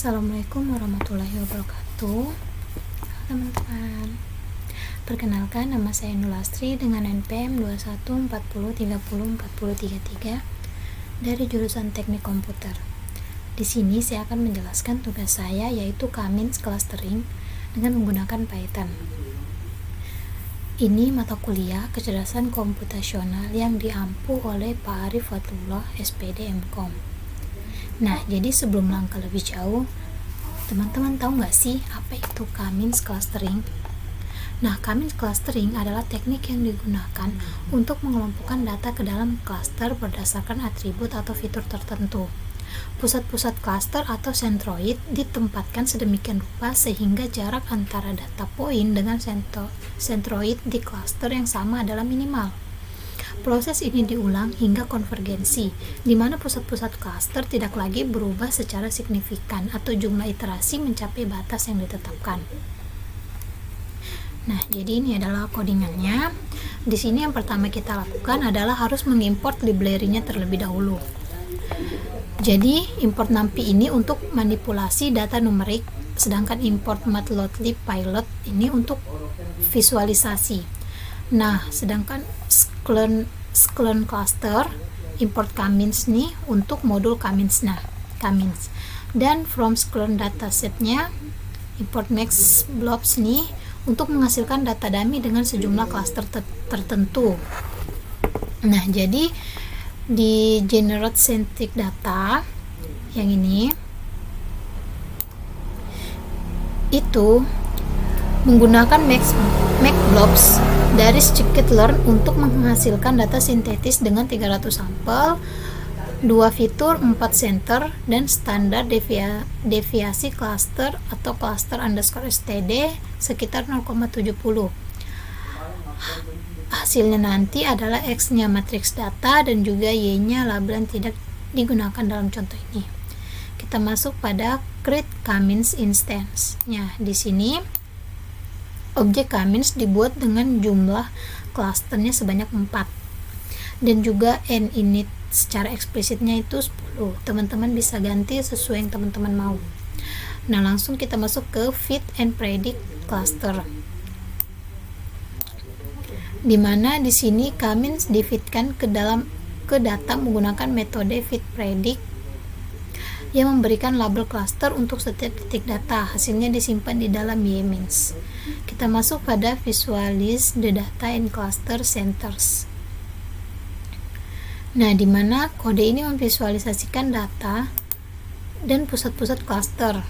Assalamualaikum warahmatullahi wabarakatuh. Teman-teman, perkenalkan, nama saya Nur Lastri dengan NPM 2140304033 dari jurusan Teknik Komputer. Di sini saya akan menjelaskan tugas saya, yaitu Cummins Clustering dengan menggunakan Python. Ini mata kuliah kecerdasan komputasional yang diampu oleh Pak Arif Fatullah, SPD MKom. Nah, jadi sebelum langkah lebih jauh, teman-teman tahu nggak sih apa itu Cummins Clustering? Nah, Cummins Clustering adalah teknik yang digunakan untuk mengelompokkan data ke dalam cluster berdasarkan atribut atau fitur tertentu. Pusat-pusat cluster atau sentroid ditempatkan sedemikian rupa sehingga jarak antara data poin dengan sentroid di cluster yang sama adalah minimal. Proses ini diulang hingga konvergensi, di mana pusat-pusat cluster tidak lagi berubah secara signifikan atau jumlah iterasi mencapai batas yang ditetapkan. Nah, jadi ini adalah codingannya. Di sini yang pertama kita lakukan adalah harus mengimport library-nya terlebih dahulu. Jadi, import NumPy ini untuk manipulasi data numerik, sedangkan import matplotlib pilot ini untuk visualisasi. Nah, sedangkan Sclern cluster import Cummins nih untuk modul Cummins. Dan from Sclern datasetnya import max blobs nih untuk menghasilkan data dummy dengan sejumlah cluster tertentu. Nah, jadi di generate centric data yang ini itu menggunakan max blobs dari scikit-learn untuk menghasilkan data sintetis dengan 300 sampel, 2 fitur, 4 center, dan standar deviasi cluster atau cluster underscore std sekitar 0,70. Hasilnya nanti adalah X-nya matriks data dan juga Y-nya label yang tidak digunakan dalam contoh ini. Kita masuk pada create Cummins instance. Nah, di sini objek Cummins dibuat dengan jumlah clusternya sebanyak 4 dan juga ninit secara eksplisitnya itu 10. Teman-teman bisa ganti sesuai yang teman-teman mau. Nah, langsung kita masuk ke fit and predict cluster, dimana di sini Cummins difitkan ke data menggunakan metode fit predict yang memberikan label cluster untuk setiap titik data. Hasilnya disimpan di dalam YMINS. Kita masuk pada visualize the data in cluster centers. Nah, di mana kode ini memvisualisasikan data dan pusat-pusat cluster.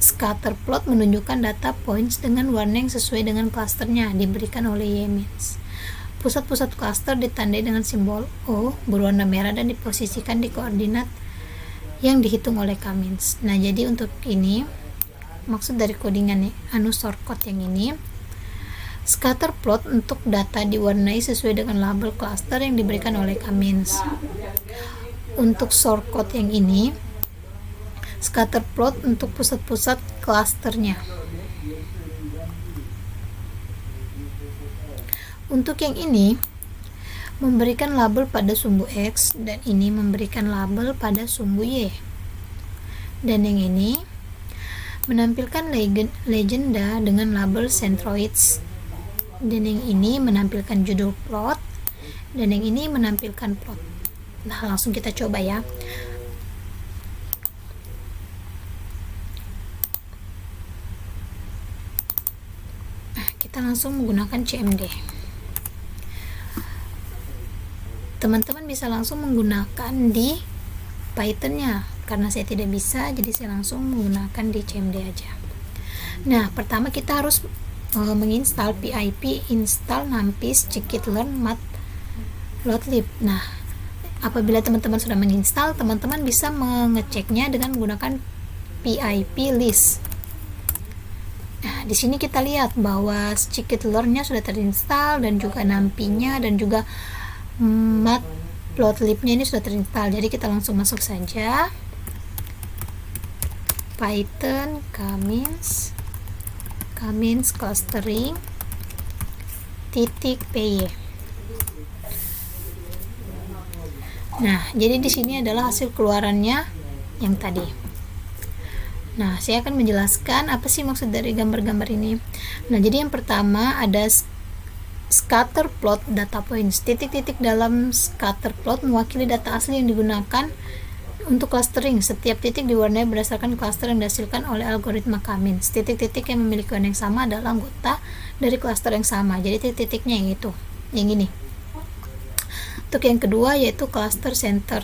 Scatter plot menunjukkan data points dengan warna yang sesuai dengan clusternya diberikan oleh YMINS. Pusat-pusat cluster ditandai dengan simbol O berwarna merah dan diposisikan di koordinat yang dihitung oleh Cummins. Nah, jadi untuk ini maksud dari codingan shortcode yang ini, scatter plot untuk data diwarnai sesuai dengan label cluster yang diberikan oleh Cummins. Untuk shortcode yang ini, scatter plot untuk pusat-pusat clusternya. Untuk yang ini memberikan label pada sumbu X dan ini memberikan label pada sumbu Y. Dan yang ini menampilkan legenda dengan label centroids. Dan yang ini menampilkan judul plot dan yang ini menampilkan plot. Nah, langsung kita coba ya. Kita langsung menggunakan CMD. Teman-teman bisa langsung menggunakan di Python-nya. Karena saya tidak bisa, jadi saya langsung menggunakan di CMD aja. Nah, pertama kita harus menginstal pip install numpy scikit-learn matplotlib. Nah, apabila teman-teman sudah menginstal, teman-teman bisa mengeceknya dengan menggunakan pip list. Nah, di sini kita lihat bahwa scikit-learn-nya sudah terinstall dan juga numpy-nya dan juga matplotlib-nya ini sudah terinstall. Jadi kita langsung masuk saja Python Cummins clustering .py. Nah, jadi di sini adalah hasil keluarannya yang tadi. Nah, saya akan menjelaskan apa sih maksud dari gambar-gambar ini. Nah, jadi yang pertama ada scatter plot data points. Titik-titik dalam scatter plot mewakili data asli yang digunakan untuk clustering. Setiap titik diwarnai berdasarkan cluster yang dihasilkan oleh algoritma K-means. Titik-titik yang memiliki warna yang sama adalah anggota dari cluster yang sama. Jadi titik-titiknya yang itu, yang ini. Untuk yang kedua yaitu cluster center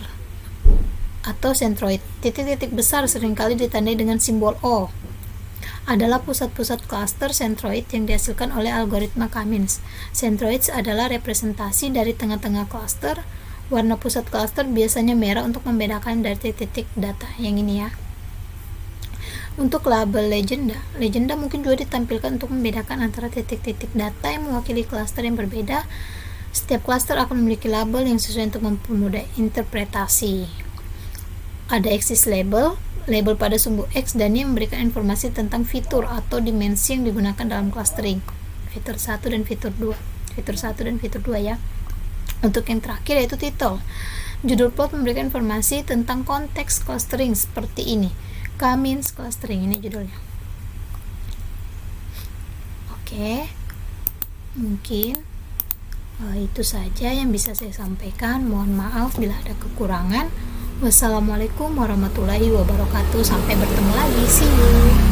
atau centroid. Titik-titik besar seringkali ditandai dengan simbol O adalah pusat-pusat cluster centroid yang dihasilkan oleh algoritma K-means. Centroids adalah representasi dari tengah-tengah cluster. Warna pusat cluster biasanya merah untuk membedakan dari titik-titik data yang ini ya. Untuk label legenda mungkin juga ditampilkan untuk membedakan antara titik-titik data yang mewakili cluster yang berbeda. Setiap cluster akan memiliki label yang sesuai untuk mempermudah interpretasi. Ada axis label pada sumbu X, dan ini memberikan informasi tentang fitur atau dimensi yang digunakan dalam clustering. Fitur 1 dan fitur 2. Fitur 1 dan fitur 2 ya. Untuk yang terakhir yaitu title. Judul plot memberikan informasi tentang konteks clustering seperti ini. K-means clustering, ini judulnya. Oke. Mungkin itu saja yang bisa saya sampaikan. Mohon maaf bila ada kekurangan. Wassalamualaikum warahmatullahi wabarakatuh. Sampai bertemu lagi. See you.